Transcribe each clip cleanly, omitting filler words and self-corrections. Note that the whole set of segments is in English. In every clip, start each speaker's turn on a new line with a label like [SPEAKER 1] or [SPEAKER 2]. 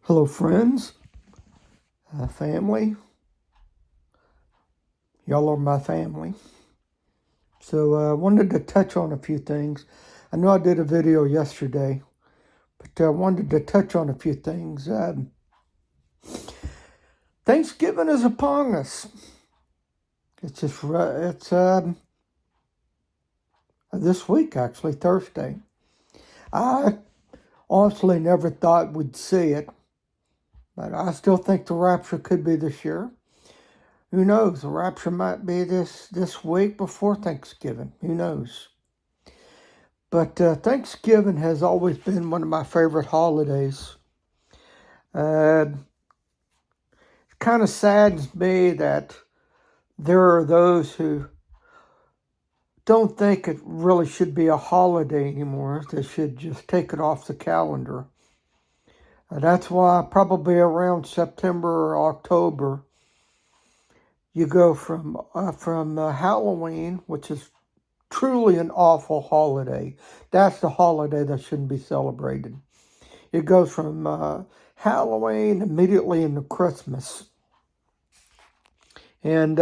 [SPEAKER 1] Hello, friends, family. Y'all are my family. So I wanted to touch on a few things. I know I did a video yesterday, but I wanted to touch on a few things. Thanksgiving is upon us. It's this week, actually, Thursday. I honestly never thought we'd see it, but I still think the rapture could be this year. Who knows? The rapture might be this week before Thanksgiving. Who knows? But Thanksgiving has always been one of my favorite holidays. It kind of saddens me that there are those who don't think it really should be a holiday anymore. They should just take it off the calendar. That's why probably around September or October, you go from Halloween, which is truly an awful holiday. That's the holiday that shouldn't be celebrated. It goes from Halloween immediately into Christmas. And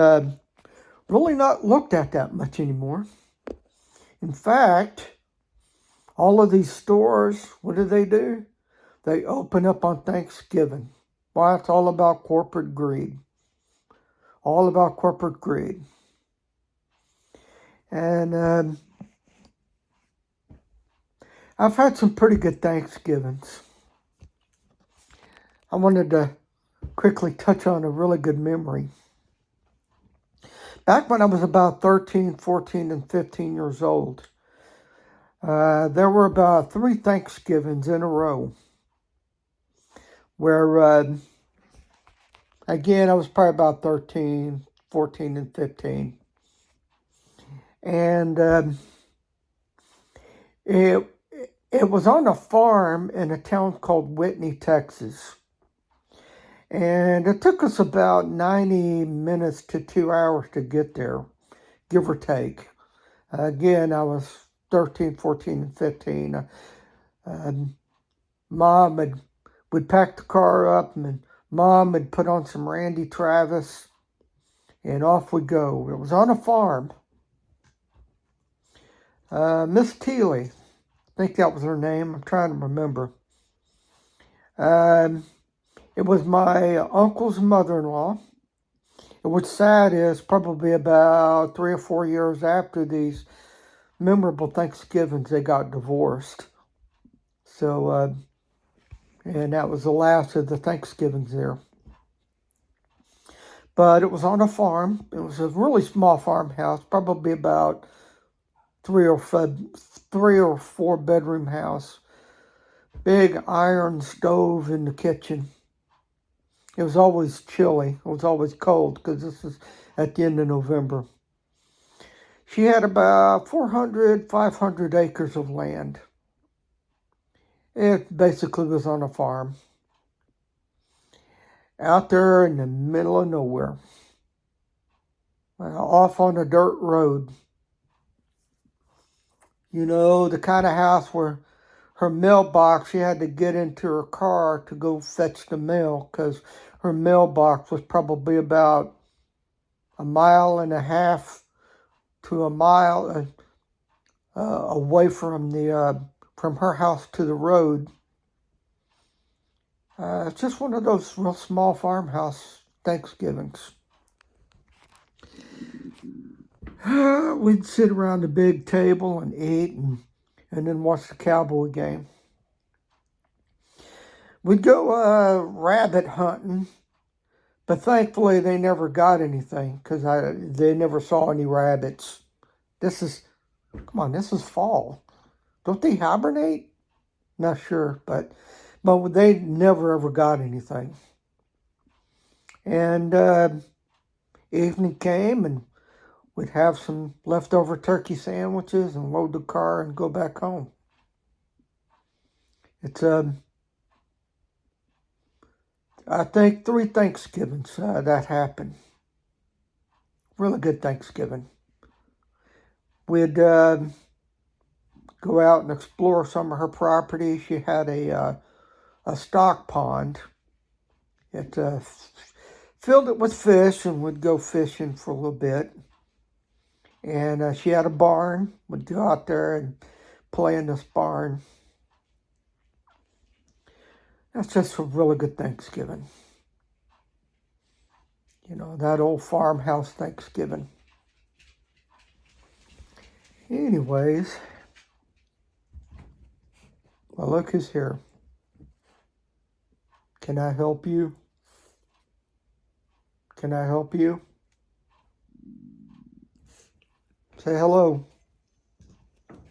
[SPEAKER 1] really not looked at that much anymore. In fact, all of these stores, what do? They open up on Thanksgiving. Why? It's all about corporate greed. All about corporate greed. And I've had some pretty good Thanksgivings. I wanted to quickly touch on a really good memory. Back when I was about 13, 14, and 15 years old, there were about 3 Thanksgivings in a row where, again, I was probably about 13, 14, and 15. And it was on a farm in a town called Whitney, Texas. And it took us about 90 minutes to 2 hours to get there, give or take. Again, I was 13, 14, and 15. Mom would pack the car up, and Mom would put on some Randy Travis, and off we go. It was on a farm. Miss Teely, I think that was her name. I'm trying to remember. It was my uncle's mother-in-law. And what's sad is probably about 3 or 4 years after these memorable Thanksgivings, they got divorced. So, and that was the last of the Thanksgivings there. But it was on a farm. It was a really small farmhouse, probably about 3 or 4 bedroom house. Big iron stove in the kitchen. It was always chilly. It was always cold because this is at the end of November. She had about 400, 500 acres of land. It basically was on a farm. Out there in the middle of nowhere. Off on a dirt road. You know, the kind of house where her mailbox, she had to get into her car to go fetch the mail because her mailbox was probably about 1.5 miles to a mile away from from her house to the road. It's just one of those real small farmhouse Thanksgivings. We'd sit around the big table and eat and then watch the Cowboy game. We'd go rabbit hunting, but thankfully they never got anything because they never saw any rabbits. This is fall. Don't they hibernate? Not sure, but they never ever got anything. And evening came and we'd have some leftover turkey sandwiches and load the car and go back home. It's I think 3 Thanksgivings that happened. Really good Thanksgiving. We'd go out and explore some of her property. She had a stock pond, It filled it with fish and would go fishing for a little bit. And she had a barn, would go out there and play in this barn. That's just a really good Thanksgiving. You know, that old farmhouse Thanksgiving. Anyways, well, look who's here. Can I help you? Can I help you? Say hello.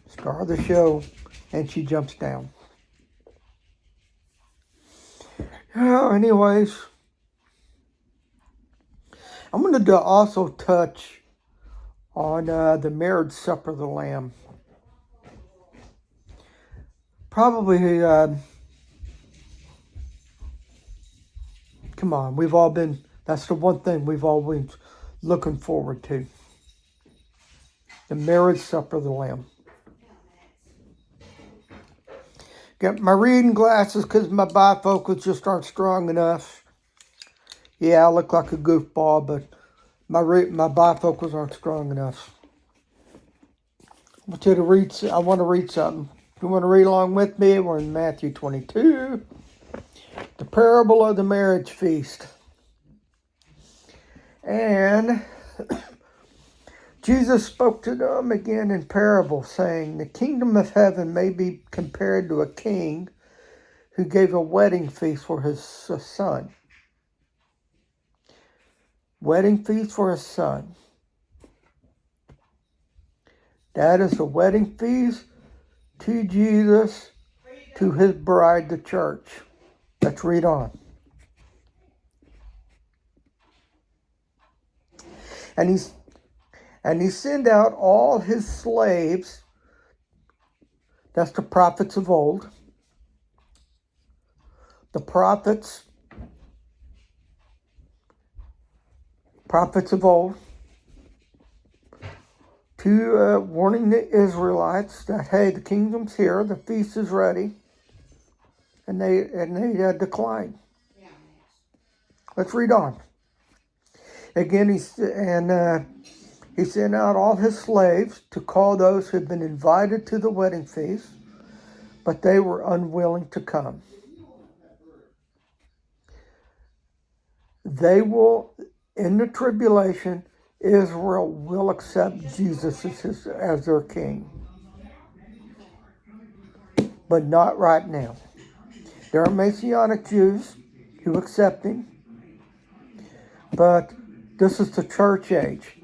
[SPEAKER 1] Star of the show. And she jumps down. Anyways, I'm going to also touch on the marriage supper of the Lamb. Probably, come on, we've all been, that's the one thing we've all been looking forward to. The marriage supper of the Lamb. Got my reading glasses because my bifocals just aren't strong enough. Yeah, I look like a goofball, but my bifocals aren't strong enough. I want to read something. If you want to read along with me, we're in Matthew 22. The parable of the marriage feast. And Jesus spoke to them again in parable, saying, the kingdom of heaven may be compared to a king who gave a wedding feast for his son. Wedding feast for his son. That is the wedding feast to Jesus, to his bride, the church. Let's read on. And he sent out all his slaves, that's the prophets of old, the prophets of old, to warning the Israelites that, hey, the kingdom's here, the feast is ready, and they declined. Let's read on. Again, he sent out all his slaves to call those who had been invited to the wedding feast, but they were unwilling to come. They will, in the tribulation, Israel will accept Jesus as their king. But not right now. There are Messianic Jews who accept him, but this is the church age.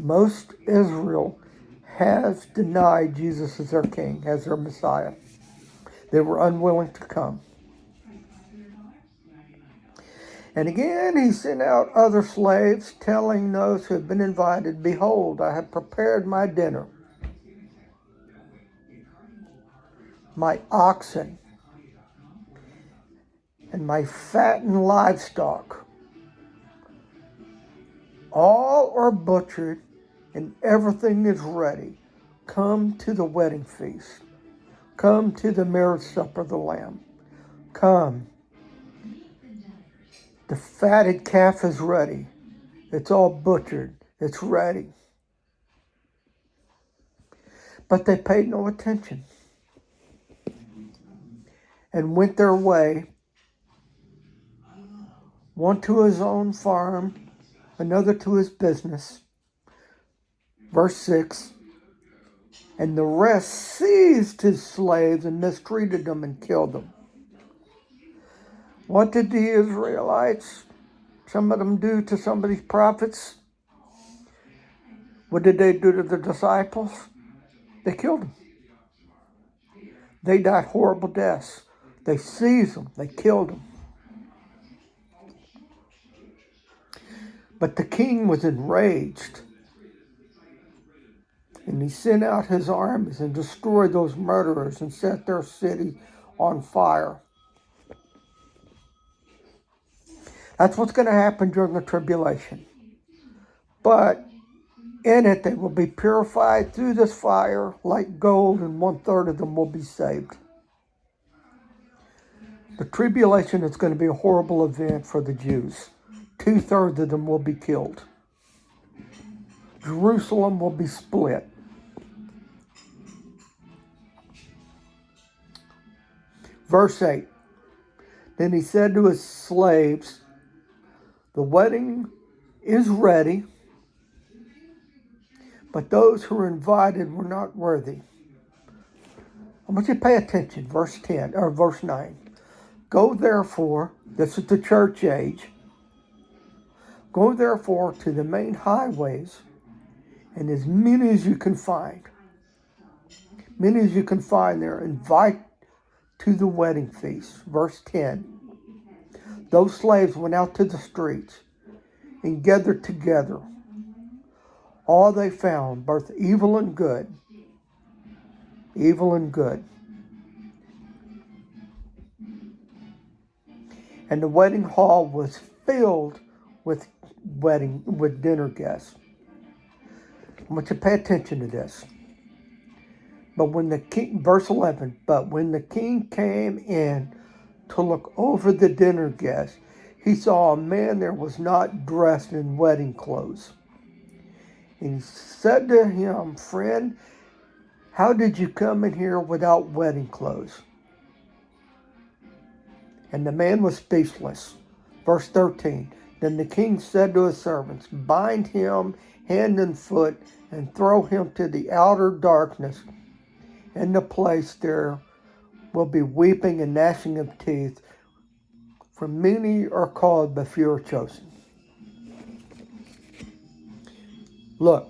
[SPEAKER 1] Most Israel has denied Jesus as their king, as their Messiah. They were unwilling to come. And again, he sent out other slaves, telling those who had been invited, behold, I have prepared my dinner. My oxen and my fattened livestock. All are butchered and everything is ready. Come to the wedding feast. Come to the marriage supper of the Lamb. Come. The fatted calf is ready. It's all butchered. It's ready. But they paid no attention and went their way, one to his own farm, another to his business. Verse 6, and the rest seized his slaves and mistreated them and killed them. What did the Israelites, some of them, do to some of these prophets? What did they do to the disciples? They killed them. They died horrible deaths. They seized them. They killed them. But the king was enraged. And he sent out his armies and destroyed those murderers and set their city on fire. That's what's going to happen during the tribulation. But in it, they will be purified through this fire like gold, and 1/3 of them will be saved. The tribulation is going to be a horrible event for the Jews. 2/3 of them will be killed. Jerusalem will be split. Verse 8. Then he said to his slaves, the wedding is ready, but those who were invited were not worthy. I want you to pay attention. Verse 10 or verse 9. Go therefore, this is the church age. Go therefore to the main highways, and as many as you can find. Many as you can find there, invite to the wedding feast. Verse 10. Those slaves went out to the streets and gathered together all they found, both evil and good. Evil and good. And the wedding hall was filled with dinner guests. I want you to pay attention to this. But when the king, verse 11, but when the king came in to look over the dinner guests, he saw a man there was not dressed in wedding clothes. And he said to him, friend, how did you come in here without wedding clothes? And the man was speechless. Verse 13, then the king said to his servants, bind him hand and foot and throw him to the outer darkness. In the place there will be weeping and gnashing of teeth, for many are called, but few are chosen. Look,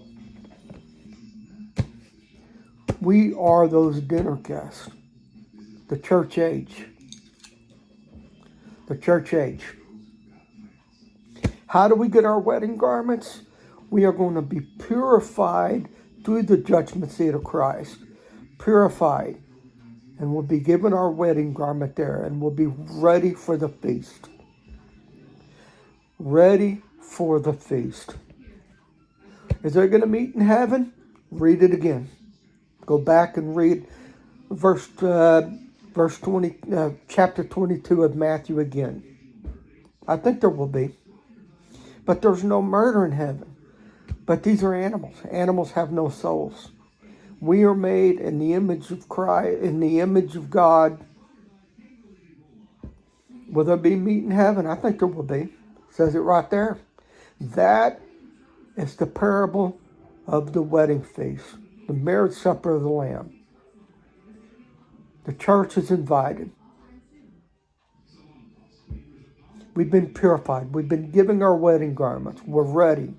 [SPEAKER 1] we are those dinner guests, the church age. The church age. How do we get our wedding garments? We are going to be purified through the judgment seat of Christ. Purified. And we'll be given our wedding garment there. And we'll be ready for the feast. Ready for the feast. Is there going to meet in heaven? Read it again. Go back and read verse 20, chapter 22 of Matthew again. I think there will be. But there's no murder in heaven. But these are animals. Animals have no souls. We are made in the image of Christ, in the image of God. Will there be meat in heaven? I think there will be. It says it right there. That is the parable of the wedding feast, the marriage supper of the Lamb. The church is invited. We've been purified. We've been giving our wedding garments. We're ready.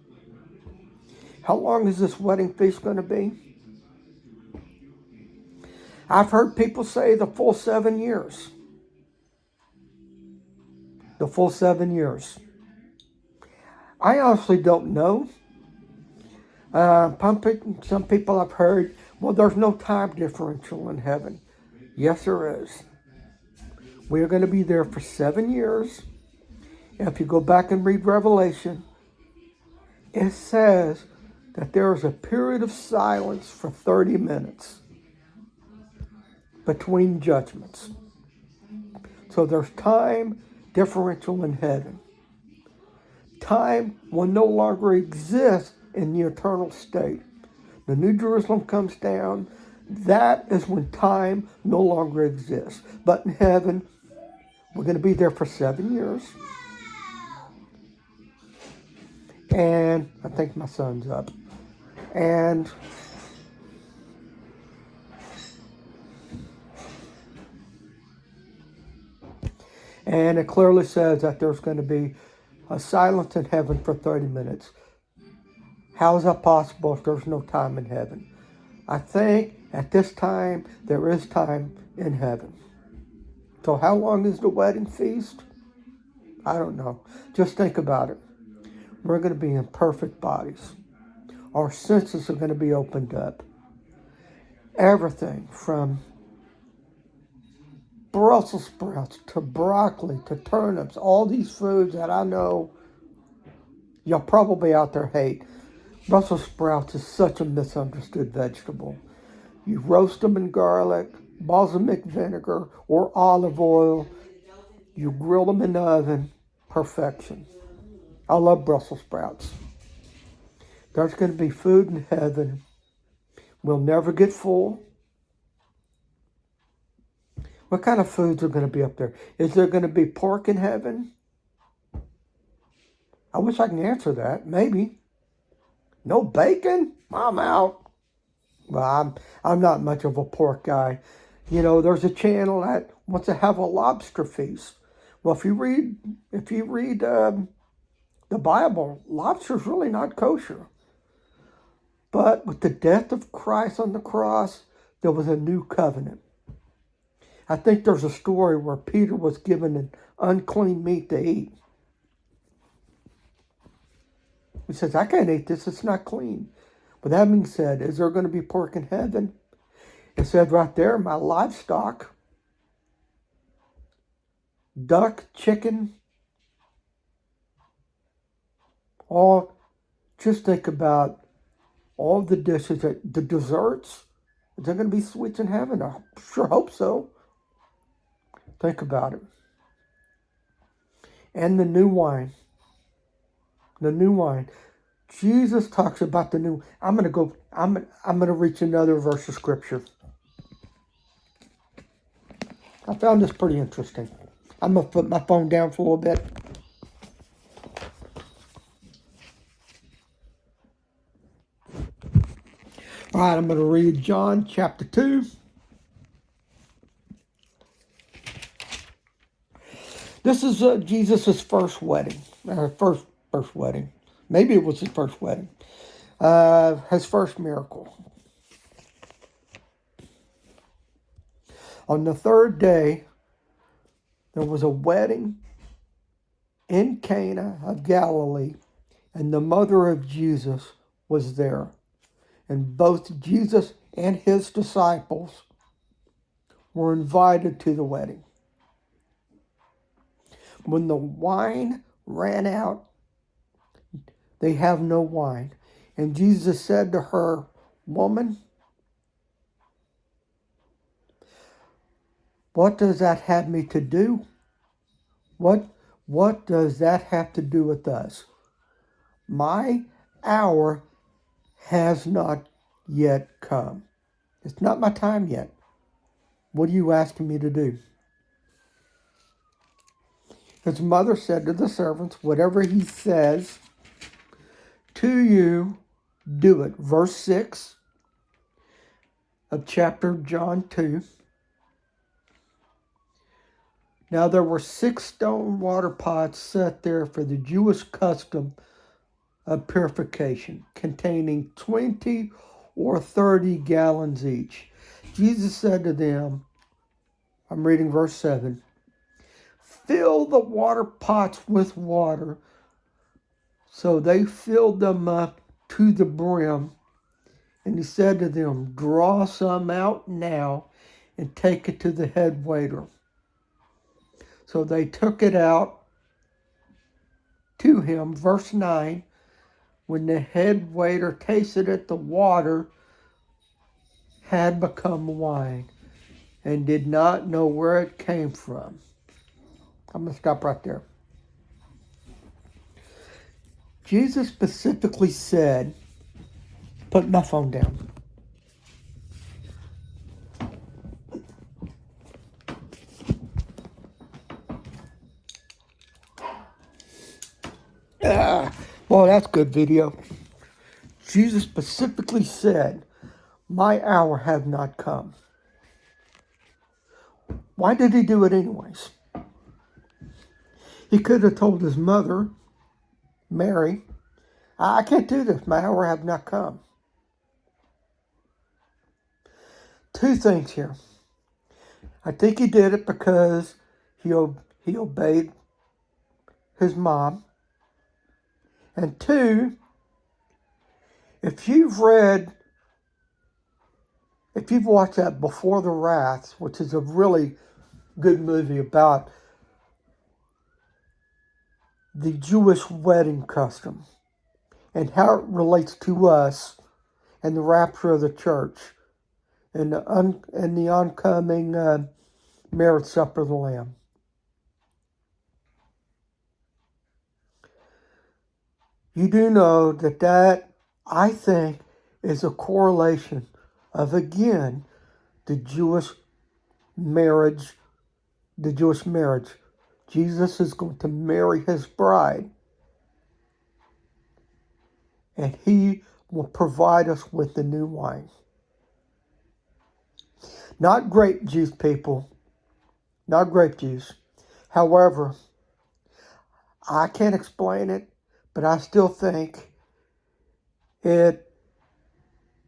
[SPEAKER 1] How long is this wedding feast going to be? I've heard people say the full 7 years. The full 7 years. I honestly don't know. Some people I've heard, well, there's no time differential in heaven. Yes, there is. We're going to be there for 7 years. If you go back and read Revelation, it says that there is a period of silence for 30 minutes between judgments. So there's time differential in heaven. Time will no longer exist in the eternal state. The New Jerusalem comes down. That is when time no longer exists. But in heaven, we're going to be there for 7 years. And I think my son's up. And it clearly says that there's going to be a silence in heaven for 30 minutes. How is that possible if there's no time in heaven? I think at this time, there is time in heaven. So how long is the wedding feast? I don't know. Just think about it. We're going to be in perfect bodies. Our senses are going to be opened up. Everything from Brussels sprouts to broccoli to turnips, all these foods that I know y'all probably out there hate. Brussels sprouts is such a misunderstood vegetable. You roast them in garlic, balsamic vinegar, or olive oil. You grill them in the oven, perfection. I love Brussels sprouts. There's going to be food in heaven. We'll never get full. What kind of foods are going to be up there? Is there going to be pork in heaven? I wish I can answer that. Maybe. No bacon? I'm out. Well, I'm not much of a pork guy. You know, there's a channel that wants to have a lobster feast. Well, if you read the Bible, lobster's really not kosher. But with the death of Christ on the cross, there was a new covenant. I think there's a story where Peter was given an unclean meat to eat. He says, I can't eat this, it's not clean. But that being said, is there going to be pork in heaven? It said right there, my livestock, duck, chicken, all, just think about all the dishes, the desserts. Is there going to be sweets in heaven? I sure hope so. Think about it. And the new wine. The new wine. Jesus talks about the new. I'm gonna reach another verse of scripture. I found this pretty interesting. I'm gonna put my phone down for a little bit. All right, I'm gonna read John chapter 2. This is Jesus' first wedding. First wedding. Maybe it was his first wedding. His first miracle. On the third day, there was a wedding in Cana of Galilee, and the mother of Jesus was there. And both Jesus and his disciples were invited to the wedding. When the wine ran out, they have no wine. And Jesus said to her, Woman, what does that have me to do? What does that have to do with us? My hour has not yet come. It's not my time yet. What are you asking me to do? His mother said to the servants, whatever he says to you, do it. Verse 6 of chapter John 2. Now there were 6 stone water pots set there for the Jewish custom of purification, containing 20 or 30 gallons each. Jesus said to them, I'm reading verse 7, fill the water pots with water. So they filled them up to the brim. And he said to them, draw some out now and take it to the head waiter. So they took it out to him. Verse 9, when the head waiter tasted it, the water had become wine and did not know where it came from. I'm going to stop right there. Jesus specifically said, put my phone down. Well, that's good video. Jesus specifically said, my hour have not come. Why did he do it anyways? He could have told his mother, Mary, I can't do this. My hour have not come. 2 things here. I think he did it because he obeyed his mom. And 2, if you've watched that Before the Wrath, which is a really good movie about the Jewish wedding custom and how it relates to us and the rapture of the church and the oncoming marriage supper of the Lamb. You do know that I think, is a correlation of, again, the Jewish marriage, Jesus is going to marry his bride, and he will provide us with the new wine. Not grape juice, people. Not grape juice. However, I can't explain it, but I still think it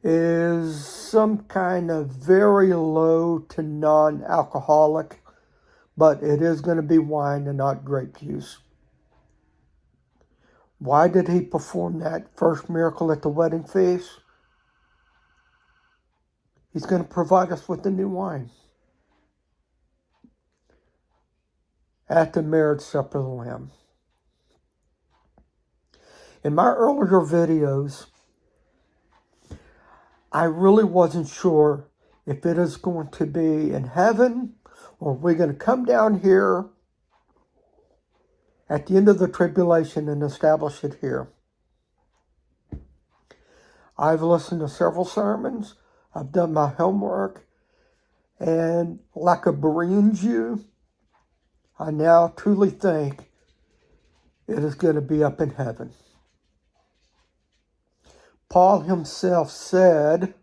[SPEAKER 1] is some kind of very low to non-alcoholic, but it is going to be wine and not grape juice. Why did he perform that first miracle at the wedding feast? He's going to provide us with the new wine at the marriage supper of the Lamb. In my earlier videos, I really wasn't sure if it is going to be in heaven, or we're going to come down here at the end of the tribulation and establish it here. I've listened to several sermons. I've done my homework. And like a Berean Jew, I now truly think it is going to be up in heaven. Paul himself said,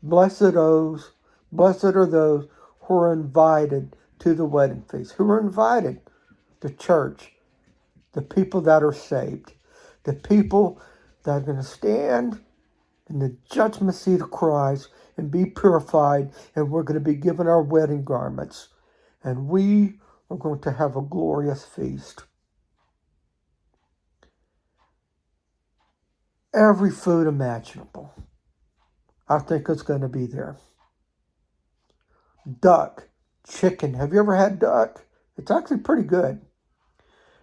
[SPEAKER 1] Blessed are those who are invited to the wedding feast. Who are invited? The church, the people that are saved, the people that are going to stand in the judgment seat of Christ and be purified, and we're going to be given our wedding garments, and we are going to have a glorious feast. Every food imaginable, I think, is going to be there. Duck, chicken. Have you ever had duck? It's actually pretty good.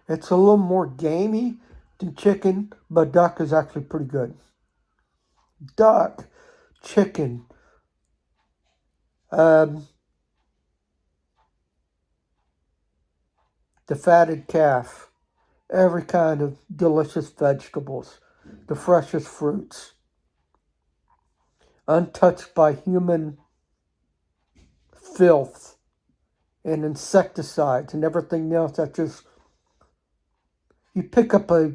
[SPEAKER 1] It's a little more gamey than chicken, but duck is actually pretty good. Duck, chicken, the fatted calf, every kind of delicious vegetables, the freshest fruits, untouched by human filth and insecticides and everything else that just, you pick up a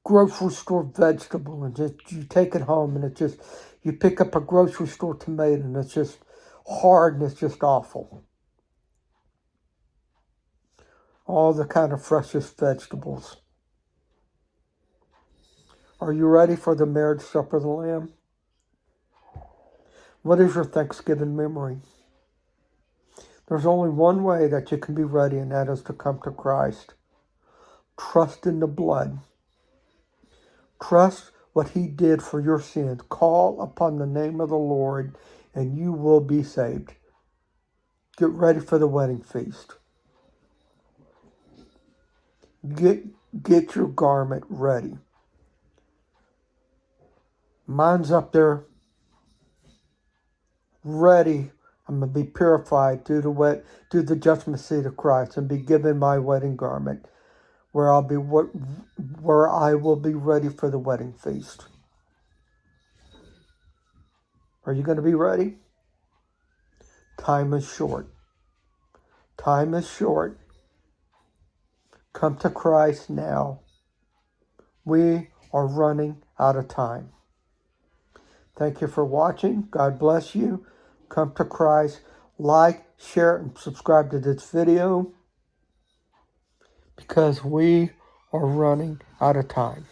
[SPEAKER 1] grocery store vegetable and just, you take it home, and it just, you pick up a grocery store tomato and it's just hard and it's just awful. All the kind of freshest vegetables. Are you ready for the marriage supper of the Lamb? What is your Thanksgiving memory? There's only one way that you can be ready, and that is to come to Christ. Trust in the blood. Trust what he did for your sins. Call upon the name of the Lord, and you will be saved. Get ready for the wedding feast. Get your garment ready. Mine's up there, ready. I'm going to be purified through the judgment seat of Christ and be given my wedding garment, where I will be ready for the wedding feast. Are you going to be ready? Time is short. Time is short. Come to Christ now. We are running out of time. Thank you for watching. God bless you. Come to Christ. Like, share, and subscribe to this video, because we are running out of time.